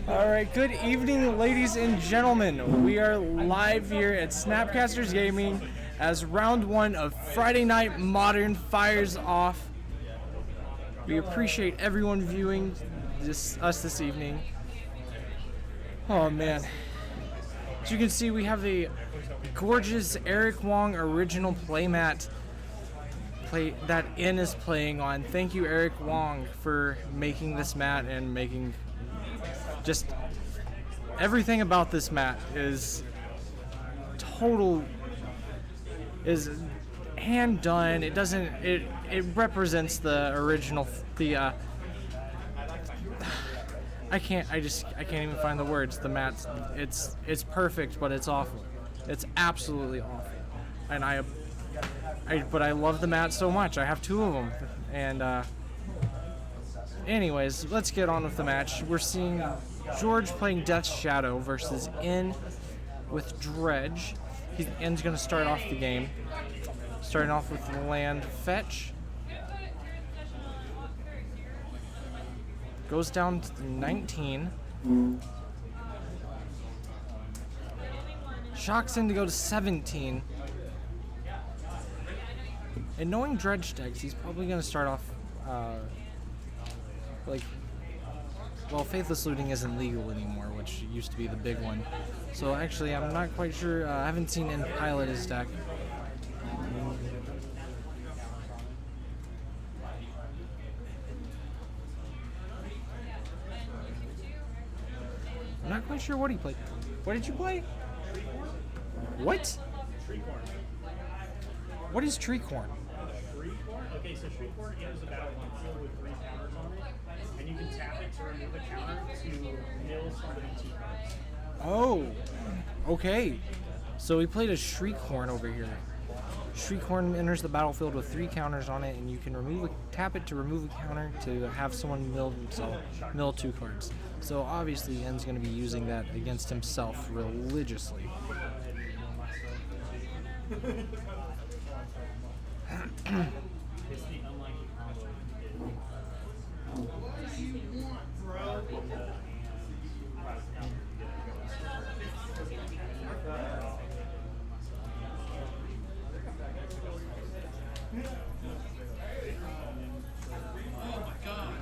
All right, good evening, ladies and gentlemen. We are live here at Snapcasters Gaming as round one of Friday Night Modern fires off. We appreciate everyone viewing us this evening. Oh man. As you can see, we have a gorgeous Eric Wong original playmat that N is playing on. Thank you, Eric Wong, for making this mat and making just everything about this mat is hand done. It doesn't it represents the original I can't even find the words. The mat's it's perfect, but it's awful. It's absolutely awful. And but I love the mat so much. I have two of them. And anyways, let's get on with the match. We're seeing George playing Death's Shadow versus N with Dredge. N's going to start off the game. Starting off with land fetch. Goes down to 19. Shocks in to go to 17. And knowing Dredge decks, he's probably going to start off Faithless Looting isn't legal anymore, which used to be the big one. So actually, I'm not quite sure. I haven't seen him pilot his deck. I'm not quite sure what he played. What did you play? What? What is tree corn? Okay, so tree corn enters the battlefield with 3 counters on it, and you can tap it to remove a counter to mill something 2 cards. Oh, okay. So we played a Shriekhorn over here. Shriekhorn enters the battlefield with 3 counters on it, and you can tap it to remove a counter to have someone mill 2 cards. So obviously, N's going to be using that against himself religiously. It's the unlikely combo you want, bro? Oh my god.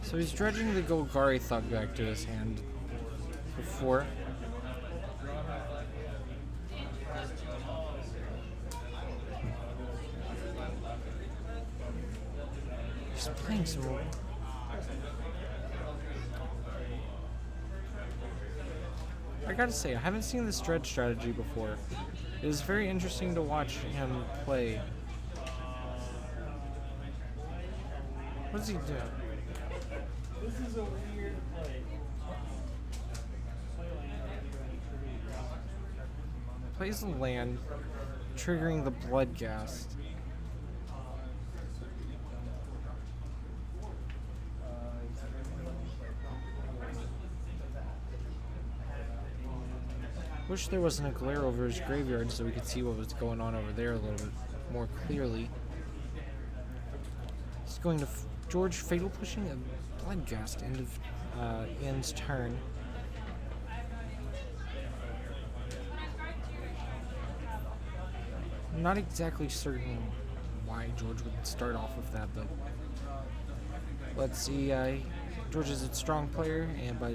So he's dredging the Golgari Thug back to his hand for 4. He's playing some more. I gotta say, I haven't seen this dredge strategy before. It is very interesting to watch him play. What does he do? This is a weird play. Plays the land, triggering the Bloodghast. Wish there wasn't a glare over his graveyard so we could see what was going on over there a little bit more clearly. He's going to George Fatal pushing a Bloodghast end of N's turn. I'm not exactly certain why George would start off with that, but let's see. George is a strong player, but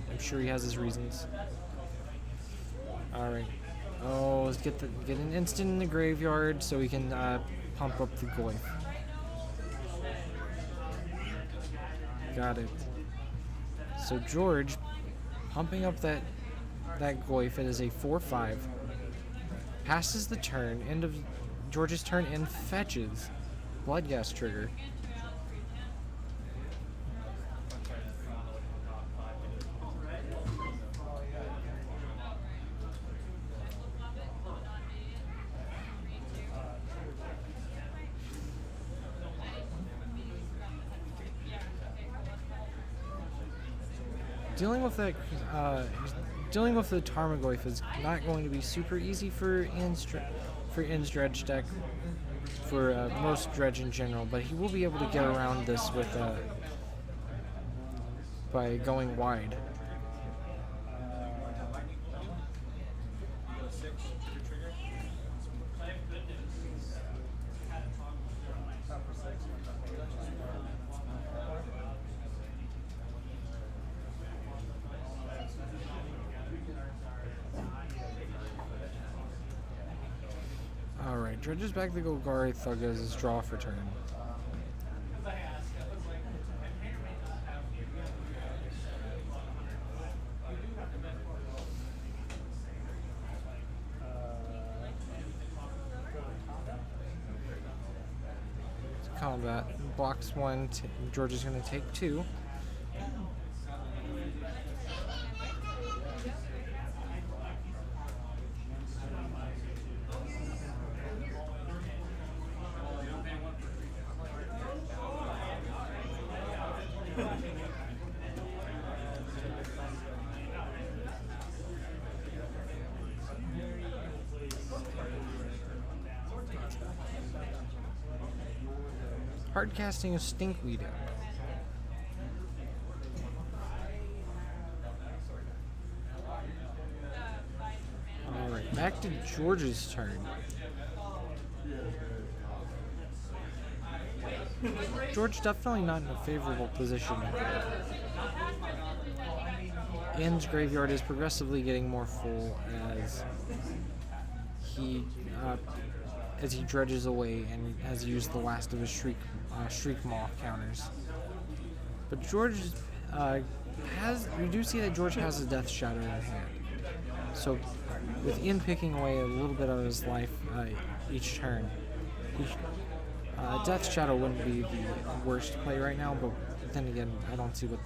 I'm sure he has his reasons. All right. Oh, let's get an instant in the graveyard so we can pump up the Goyf. Got it. So George pumping up that Goyf. It is a 4/5. Passes the turn. End of George's turn and fetches Bloodghast trigger. dealing with the Tarmogoyf is not going to be super easy for Ian's Dredge deck, for most Dredge in general, but he will be able to get around this with by going wide. Alright, Dredge's back to Golgari Thug as his draw for turn. Combat. Blocks one, George is going to take two. Hard casting a Stinkweed. Alright, back to George's turn. George definitely not in a favorable position. Ian's graveyard is progressively getting more full as he dredges away and has used the last of his Shriek Moth counters. But George we do see that George has a Death Shadow in hand. So with Ian picking away a little bit of his life each turn, Death Shadow wouldn't be the worst play right now, but then again, I don't see what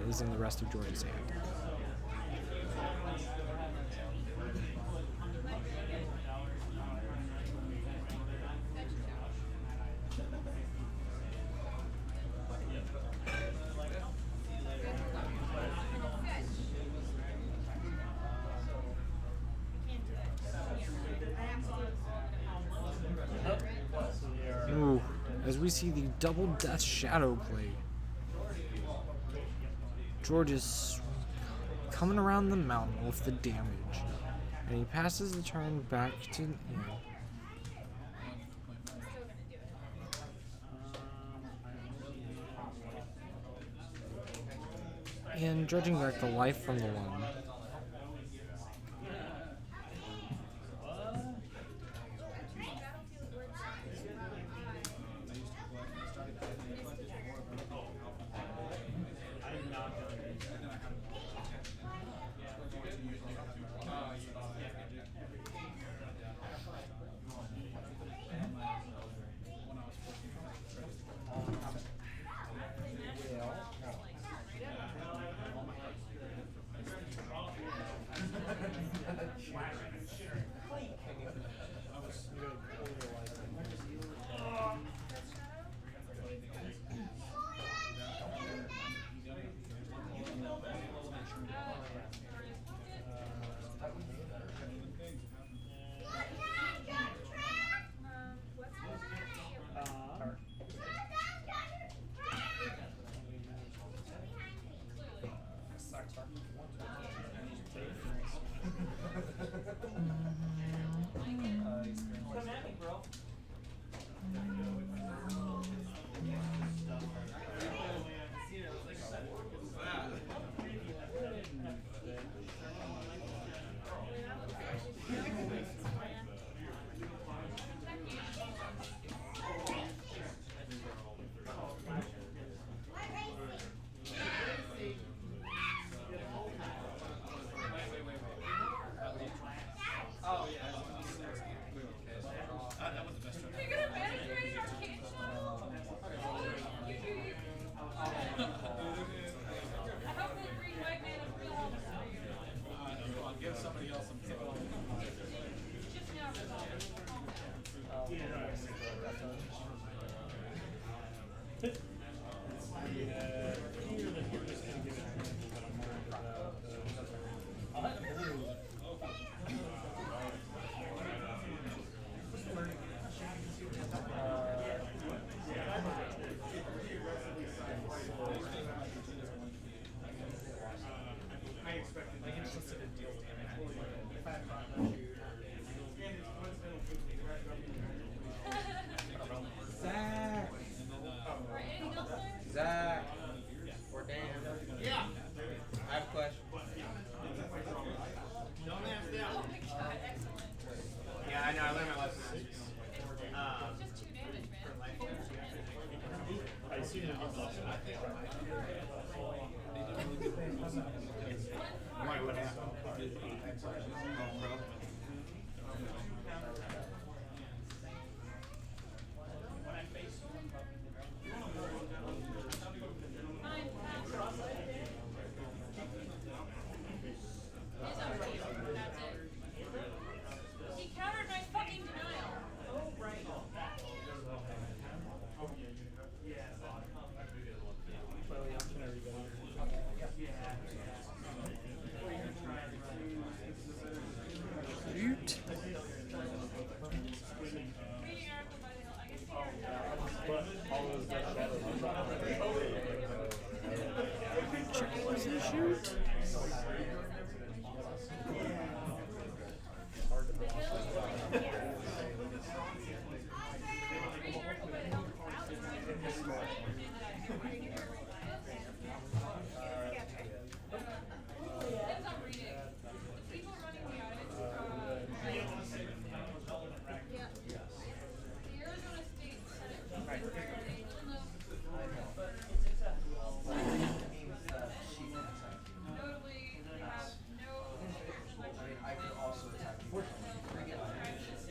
is in the rest of George's hand. Ooh, as we see the double Death Shadow play. George is coming around the mountain with the damage. And he passes the turn back to Ian. And dredging back the life from the one. Why would happen? Pro. He countered my fucking denial. Oh, right. Shoot. Was it shoot?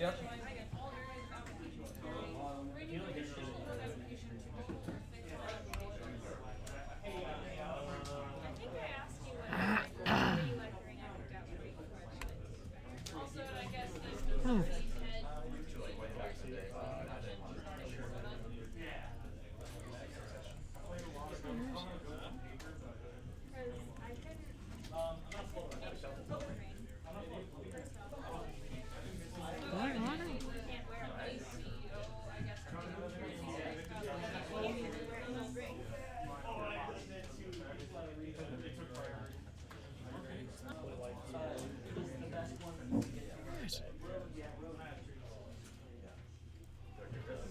Yep.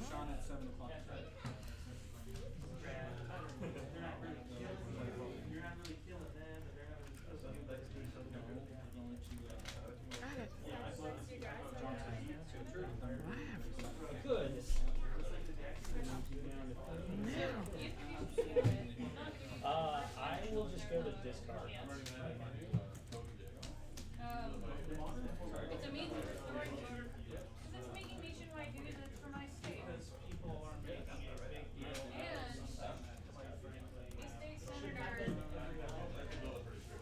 Sean at 7 o'clock. Good. I will just go to discard. It's a means of restoring order. Because it's making nationwide dues and it's for my state. And the state senator,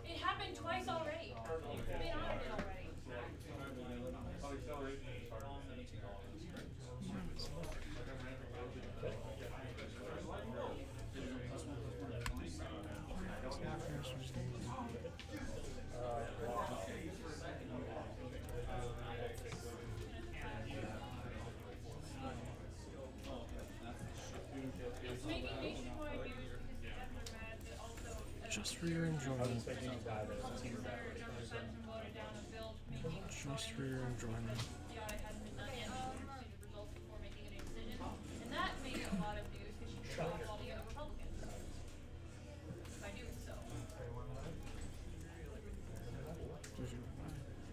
it happened twice already. It's been audited already. It's making nationwide dues because the death are bad, but also Just for your enjoyment. Senator Johnson voted down a bill making Just for your enjoyment. the audit hadn't been done yet. She received the results before making any decision. And that made a lot of news because she shut off all the other Republicans by doing so.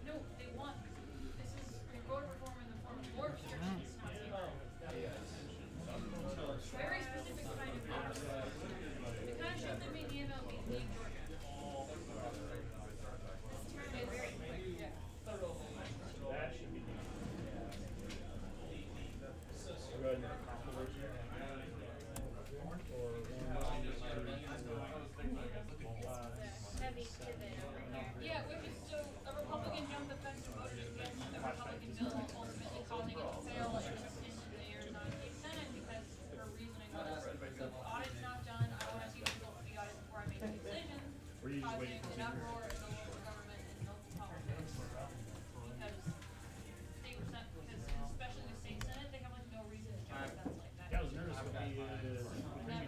No, they want. This is voter reform in the form of more restrictions, not zero. Very specific kind of voter. The kind of shit that made the MLB leave Georgia. This turned it very quick. Yeah. That should be. We'll go ahead and controversy. Heavy pivot over here. Yeah, which is so a Republican jumped the fence and voted against the Republican bill, ultimately causing it to fail in the United States Senate because her reasoning was the audit's not done. I want to see the results of the audit before I make a decision. Were you just waiting Causing for an uproar in the local government and local politics because state Senate, because especially the state Senate, they have like no reason to jump the fence like that. Yeah, I was nervous when we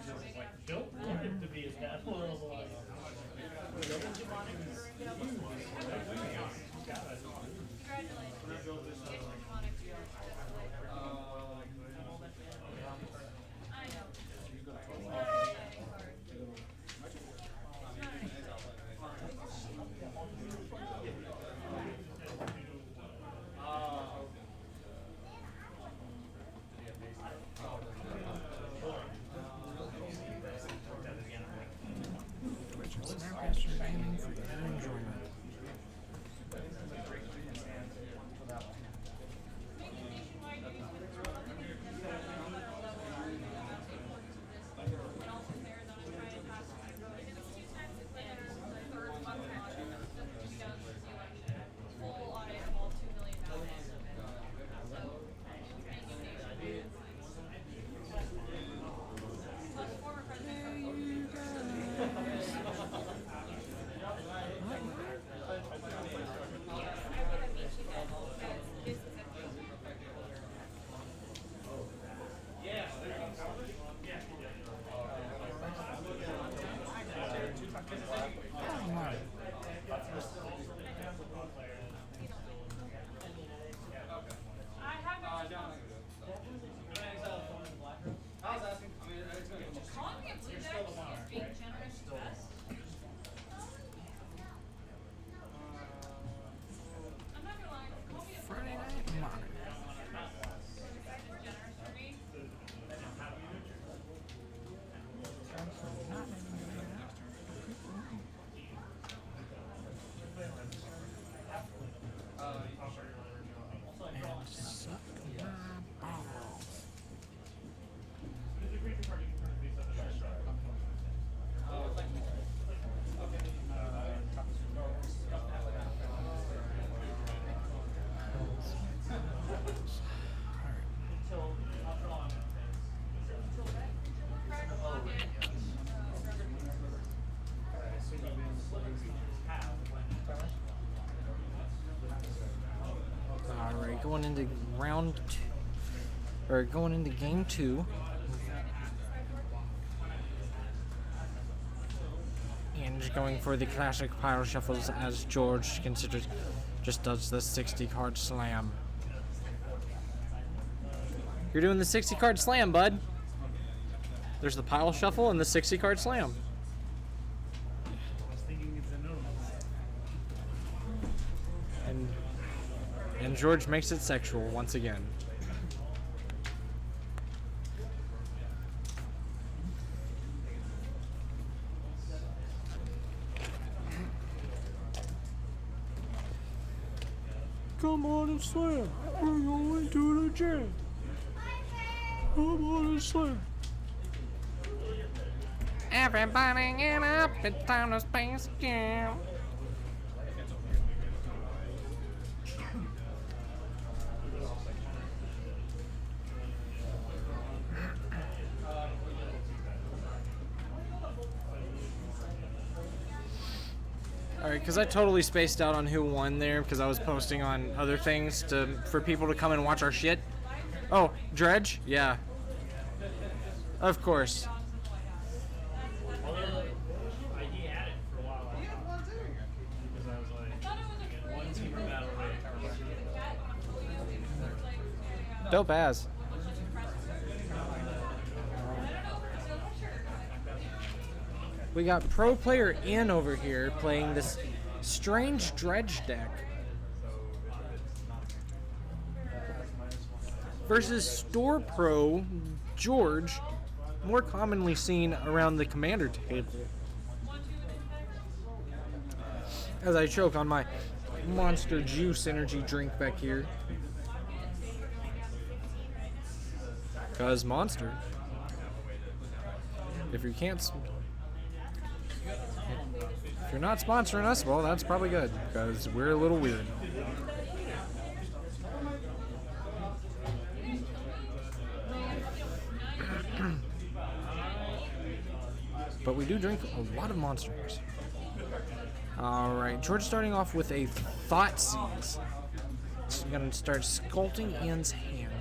just like don't want it to be as bad. Congratulations. Get your demonic spirit. I know. It's not an exciting part. It's not an exciting Snapcaster gaming. going into going into game 2. And going for the classic pile shuffles as George just does the 60 card slam. You're doing the 60 card slam, bud. There's the pile shuffle and the 60 card slam. I was thinking it's a no. And George makes it sexual once again. Come on and slam. We're going to the gym. Come on and slam. Everybody get up, it's time to Space Jam. Alright, because I totally spaced out on who won there because I was posting on other things for people to come and watch our shit. Oh, Dredge? Yeah. Of course. He had it for a while. Because I was like, one team battle rate. Dope ass. We got pro player in over here playing this strange Dredge deck versus store pro George, more commonly seen around the commander table. As I choke on my Monster Juice energy drink back here. Cause Monster. If you can't... If you're not sponsoring us, well, that's probably good, because we're a little weird. But we do drink a lot of Monsters. Alright, George starting off with a Thoughtseize. So you're going to start sculpting Ian's hand.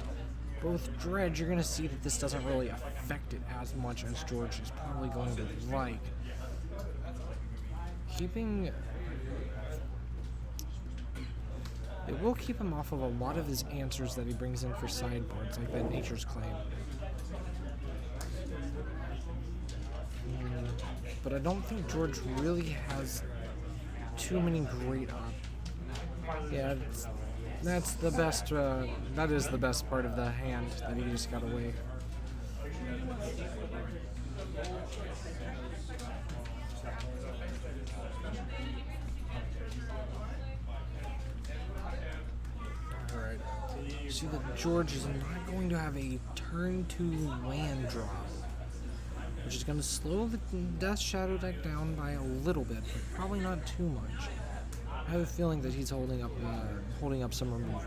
But with Dredge, you're going to see that this doesn't really affect it as much as George is probably going to like. It will keep him off of a lot of his answers that he brings in for sideboards, like that Nature's Claim. But I don't think George really has too many great yeah, that's the best, that is the best part of the hand that he just got away. Alright. See that George is not going to have a turn 2 land drop, which is going to slow the Death Shadow deck down by a little bit, but probably not too much. I have a feeling that he's holding up some removal.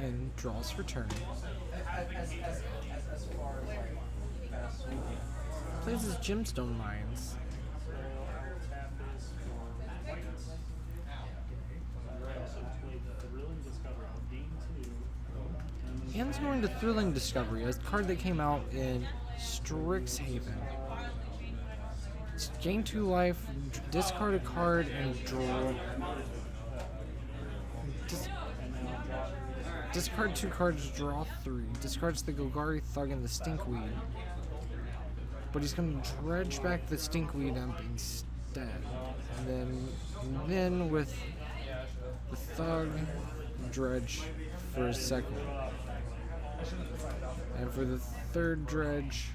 And draws for turn. Plays his Gemstone Mines. Ian's going to Thrilling Discovery, a card that came out in Strixhaven. It's gain 2 life, discard a card, and draw. Discard 2 cards, draw 3. Discards the Golgari Thug and the Stinkweed. But he's going to dredge back the Stinkweed up instead. And then with the Thug, dredge for a second. And for the third dredge,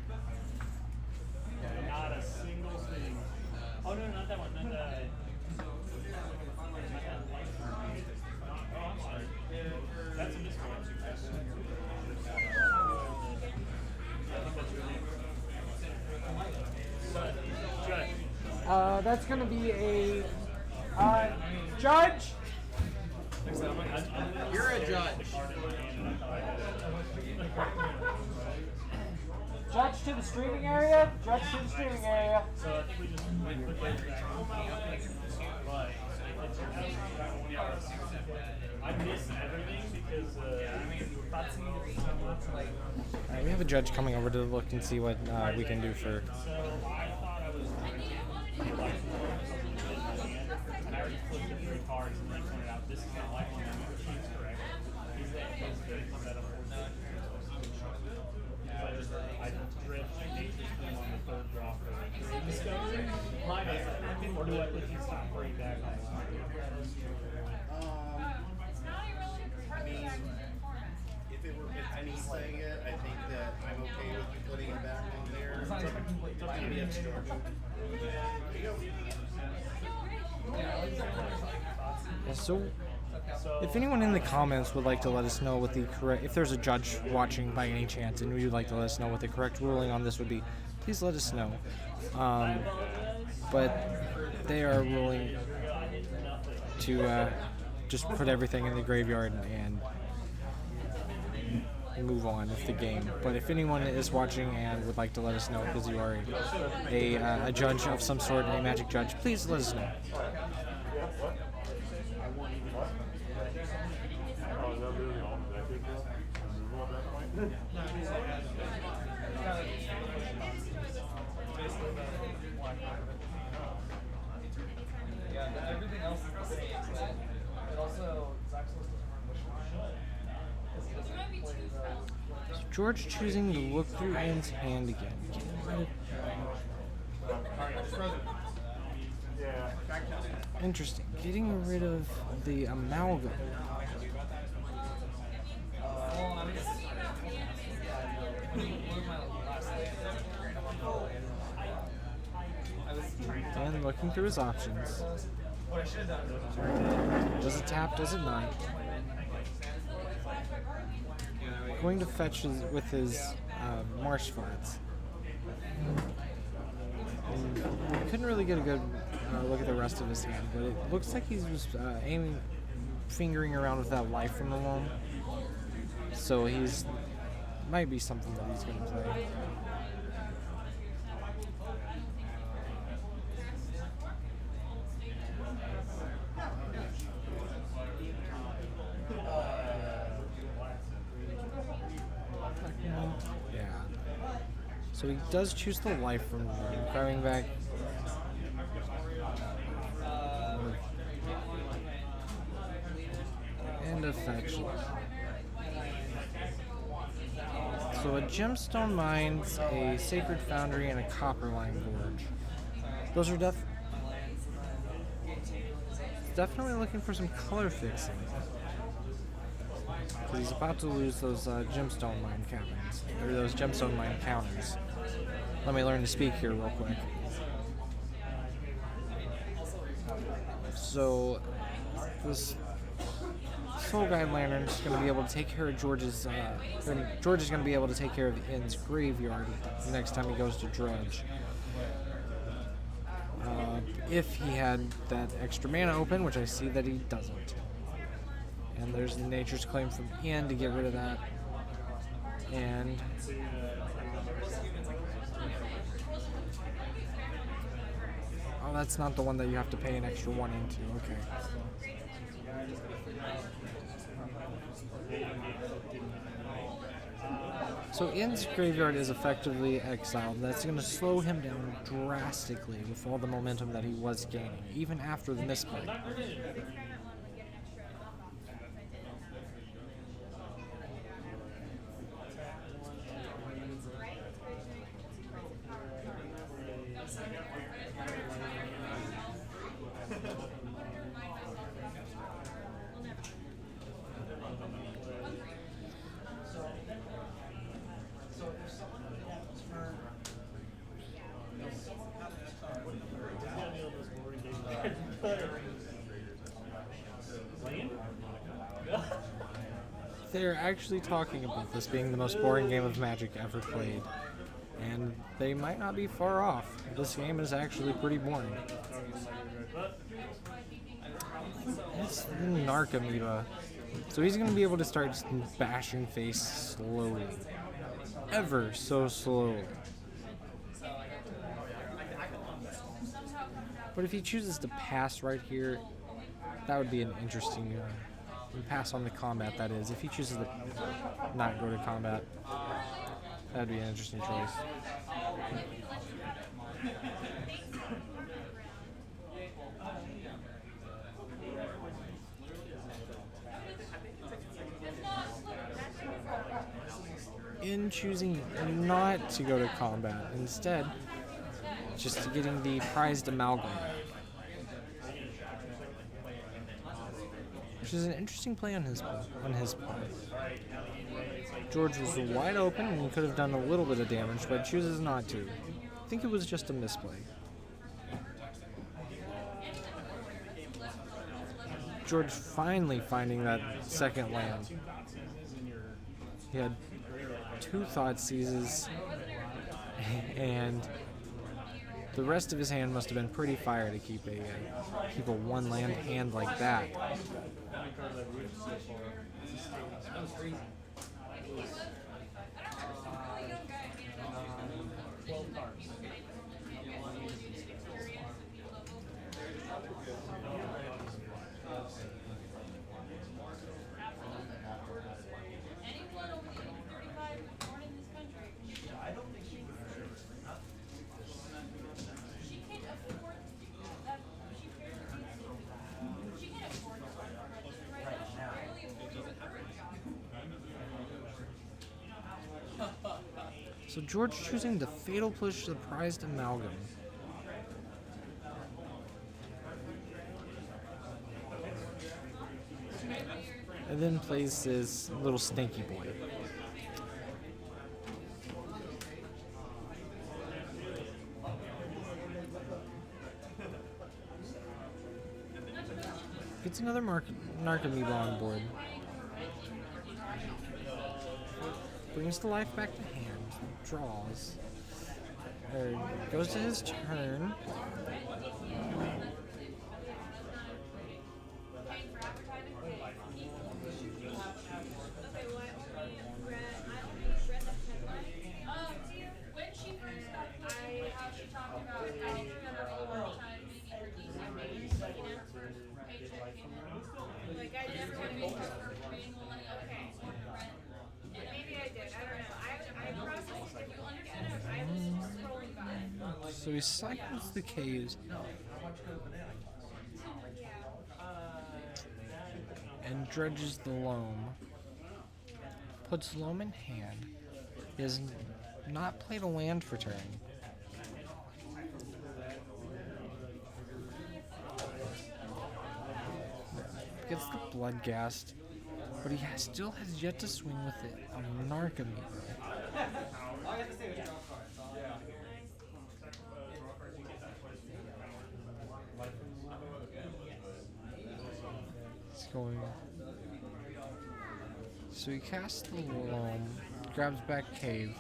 Not a single thing. Oh no, not that one. Not the. That's a miscard. that's gonna be a judge. You're a judge. Judge to the streaming area. Judge to the streaming area. So I think we just put those but I missed everything because Alright, we have a judge coming over to look and see what we can do for. so I thought I was and I already flipped the 3 cards and then pointed out this is not like one she's correct. He's that I drift nature's thing on the 3rd draw for green discovery. My bad. Or do I put these top 3 back on the line? It's not irrelevant because hardly ever in format. If it were if Penny's playing it, I think that I'm okay with you putting it back on there. Maybe it's So, if anyone in the comments would like to let us know what the correct, if there's a judge watching by any chance, and you'd like to let us know what the correct ruling on this would be, please let us know. But they are ruling to just put everything in the graveyard and move on with the game. But if anyone is watching and would like to let us know, because you are a judge of some sort, a magic judge, please let us know. Yeah, everything else is the same. It also, Zach's supposed to run wish line. There might be 2 spells. So George choosing to look through Ian's hand again. Interesting. Getting rid of the amalgam. Well, I was And looking through his options. what I should have done. Does it tap? Does it not? Going to fetch with his marsh farts. And we couldn't really get a good look at the rest of his hand, but it looks like he's just fingering around with that life from the loam. So he's might be something that he's going to play. Yeah. So he does choose the life from the loam, coming back. And a fetch. So a gemstone mines, a sacred foundry, and a copper lime gorge. Those are definitely looking for some color fixing. So he's about to lose those gemstone mine caverns, or those gemstone mine counters. Let me learn to speak here real quick. So this Soul Guide Lantern is going to be able to take care of George's. George is going to be able to take care of Ian's graveyard the next time he goes to Dredge. If he had that extra mana open, which I see that he doesn't. And there's the Nature's Claim from Ian to get rid of that. And oh, that's not the one that you have to pay an extra 1 into. Okay. So Ian's graveyard is effectively exiled. That's going to slow him down drastically with all the momentum that he was gaining, even after the misplay. They're actually talking about this being the most boring game of Magic ever played. And they might not be far off. This game is actually pretty boring. It's the Narc Amoeba. So he's going to be able to start bashing face slowly. Ever so slowly. But if he chooses to pass right here, that would be an interesting pass on the combat, that is. If he chooses to not go to combat, that would be an interesting choice. In choosing not to go to combat, instead, just getting the prized amalgam, which is an interesting play on his part. George was wide open and he could have done a little bit of damage, but chooses not to. I think it was just a misplay. George finally finding that second land. He had 2 thought seizes, and the rest of his hand must have been pretty fire to keep a 1 land hand like that. Anyone over the age of 35 born in this country. She can't afford she can't afford to run for president right now. She barely affords a current job. So George choosing the fatal push to the prized amalgam. And then plays his little stinky boy. Gets another Narcomoeba on board. Brings the life back to hand. Draws. Goes to his turn. When she first got how she talked about, I don't remember all the time, maybe her decent like an first paycheck came in. Like, I never would have been her for being well, like, okay, so rent. And maybe I did, I don't know. I processed, if you understand it, I was scrolling by. So he cycles the caves and dredges the loam. Puts loam in hand. He has not played a land for turn. Gets the blood gassed, but he still has yet to swing with it. A Narcomoeba. He's going. So he casts the loam, grabs back cave.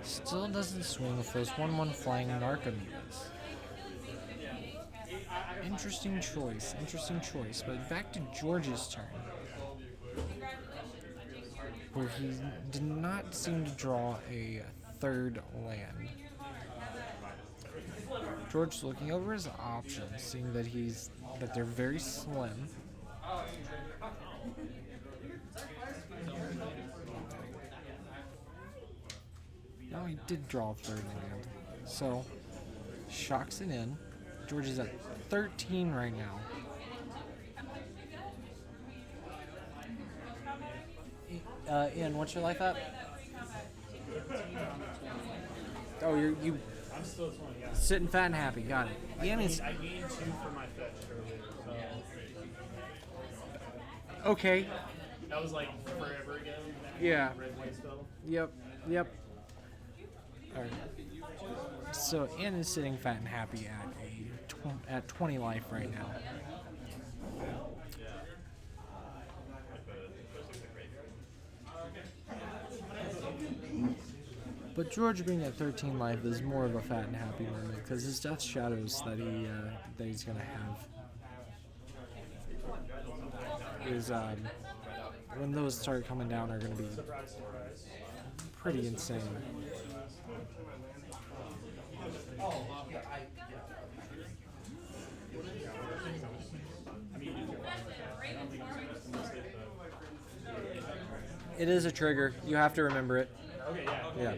Still doesn't swing with those 1/1 flying Narcomoebas. Interesting choice. But back to George's turn, where he did not seem to draw a 3rd land. George's looking over his options, seeing that they're very slim. No, he did draw a 3rd land, so shocks it in. George is at 13 right now. Ian, what's your life at? Oh, you I'm still 20, yeah. sitting fat and happy. Got it. Ian is I gained 2 for my fetch earlier, so okay. that was like forever ago. Yeah. Red white spell. Yep. All right. So Ian is sitting fat and happy at 20 life right now. But George being at 13 life is more of a fat and happy moment because his death shadows that he's gonna have is when those start coming down are gonna be pretty insane. It is a trigger. You have to remember it. Okay, yeah. Yeah.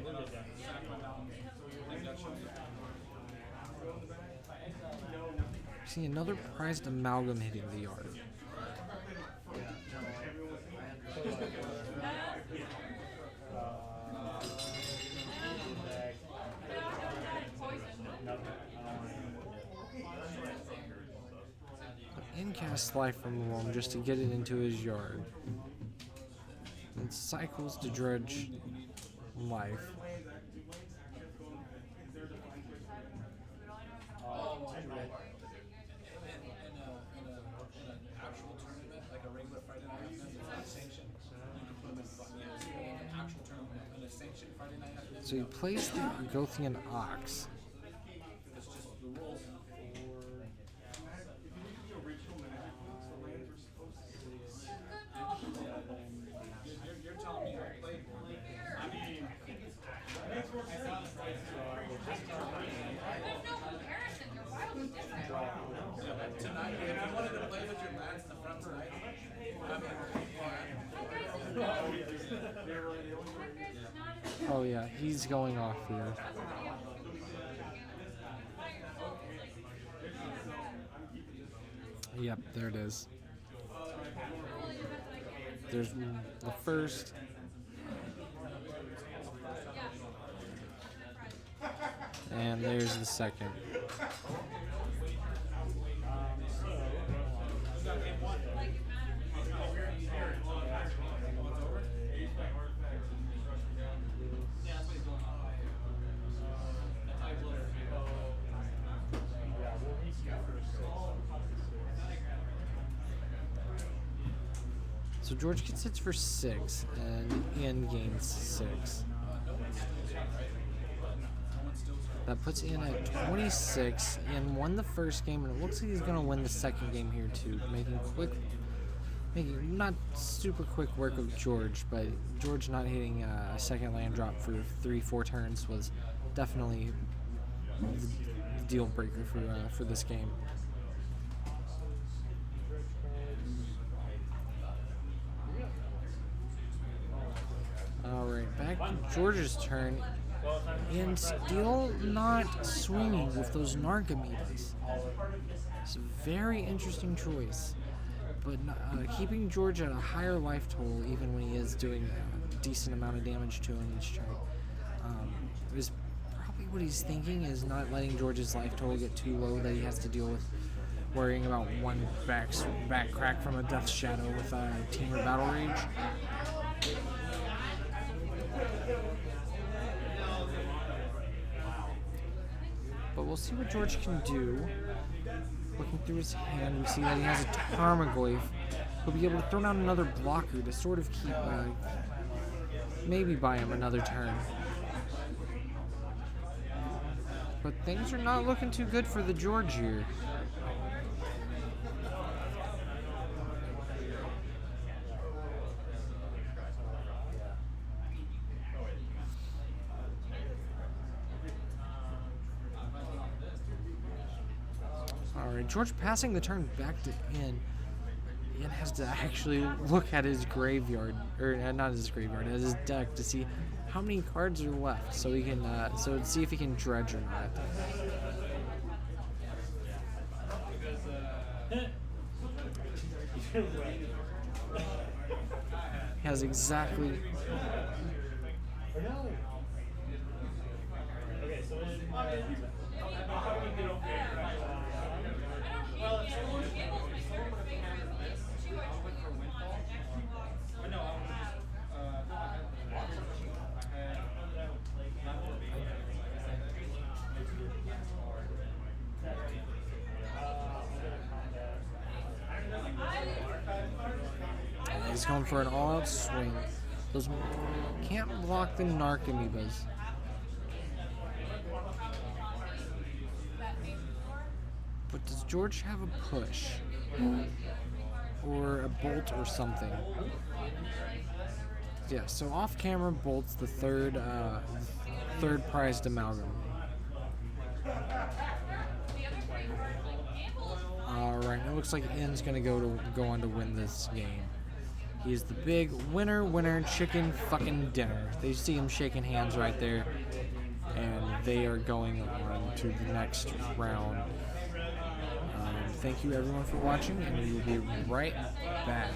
See another prized amalgam hitting the yard. Incast life from the womb just to get it into his yard. It cycles to dredge life. Actual tournament, like a regular Friday night event, it's not sanctioned. You can put them in an actual tournament, in a sanctioned Friday night event. So he plays the Gothian Ox. It's just the rules you're telling me to play. I mean, There's no comparison. You're wildly different. tonight, if you wanted to play with your lads in the front tonight, Oh yeah, he's going off here. Yep, there it is. There's the first. And there's the second. So George gets hits for 6, and Ian gains 6. That puts Ian at 26. Ian won the first game, and it looks like he's going to win the second game here too, making not super quick work of George, but George not hitting a second land drop for 3-4 turns was definitely the deal breaker for this game. Alright, back to George's turn, and still not swinging with those Nargamoebas. It's a very interesting choice, but keeping George at a higher life total, even when he is doing a decent amount of damage to him each turn, is probably what he's thinking, is not letting George's life total get too low that he has to deal with worrying about one back crack from a Death Shadow with a Teamer Battle Rage. But we'll see what George can do. Looking through his hand, we see that he has a Tarmogoyf. He'll be able to throw down another blocker to sort of keep, maybe buy him another turn. But things are not looking too good for the George here. Alright, George passing the turn back to Ian. Ian has to actually look at his graveyard, or not his graveyard, at his deck to see how many cards are left, so he can, see if he can dredge or not. He has exactly. Okay, so He's going for an all-out swing. Those can't block the Nargamoebas. But does George have a push? Or a bolt or something? Yeah, so off camera, Bolt's the third prized amalgam. Alright, it looks like N's gonna go on to win this game. He's the big winner, chicken fucking dinner. They see him shaking hands right there, and they are going on to the next round. Thank you everyone for watching, and we will be right back.